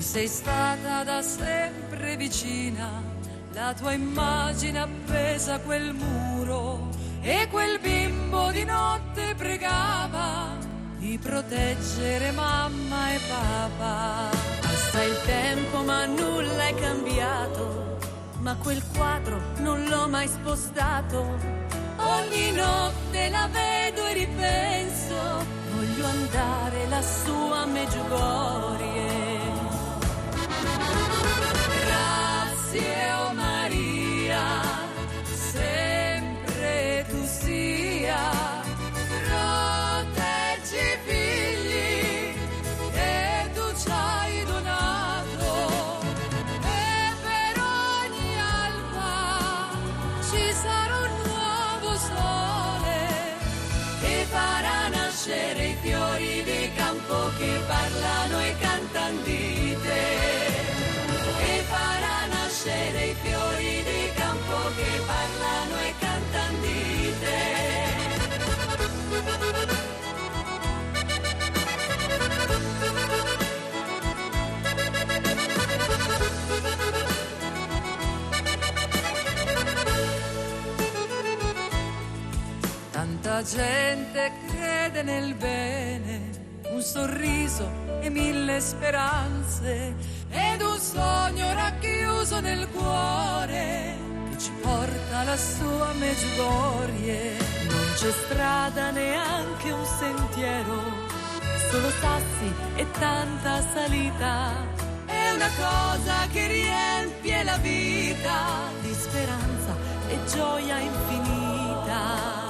sei stata da sempre vicina, la tua immagine appesa a quel muro, e quel bimbo di notte pregava di proteggere mamma e papà. Passa il tempo ma nulla è cambiato, ma quel quadro non l'ho mai spostato. Ogni notte la vedo e ripenso, voglio andare lassù a Medjugorje. Grazie, oh Maria, sempre tu sia, proteggi i figli che tu ci hai donato, e per ogni alba ci sarà un nuovo sole che farà nascere i fiori di campo che parlano e cantano di te. I fiori di campo che parlano e cantano di te. Tanta gente crede nel bene, un sorriso e mille speranze, ed un sogno racchiuso nel cuore che ci porta lassù a Medjugorje. Non c'è strada, neanche un sentiero, solo sassi e tanta salita. È una cosa che riempie la vita di speranza e gioia infinita.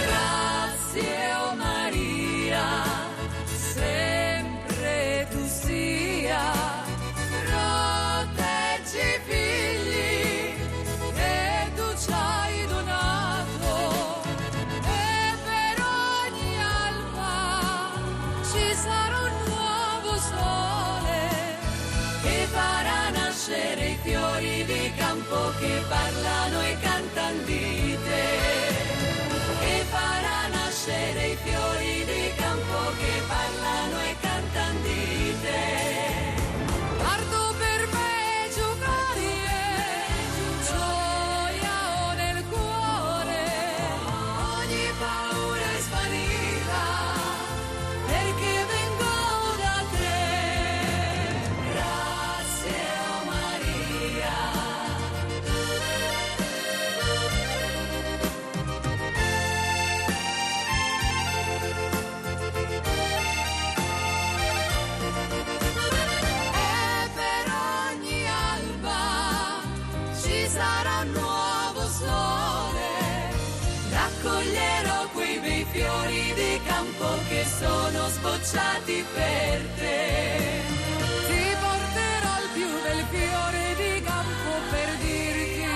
Grazie, oh Maria, sempre tu sia, proteggi i figli che tu ci hai donato, e per ogni alba ci sarà un nuovo sole che farà nascere i fiori di campo che parlano e cantano di te. Che farà nascere i fiori di campo che parlano e cantano di te. Parto per Medjugorje, gioia ho nel cuore, ogni paura è svanita perché vengo da te. Grazie, oh Maria. Sarà un nuovo sole, raccoglierò quei bei fiori di campo che sono sbocciati per te. Ti porterò il più bel fiore di campo per dirti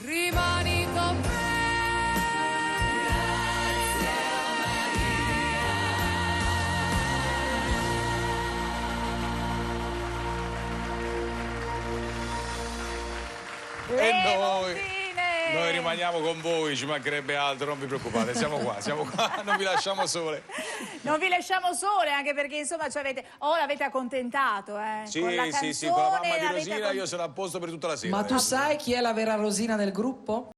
rimani con me. Grazie, Maria. Noi rimaniamo con voi, ci mancherebbe altro, non vi preoccupate, siamo qua, non vi lasciamo sole. Non vi lasciamo sole, anche perché insomma l'avete accontentato, Sì, con la canzone, sì, con la mamma di Rosina io sono a posto per tutta la sera. Ma tu sai chi è la vera Rosina del gruppo?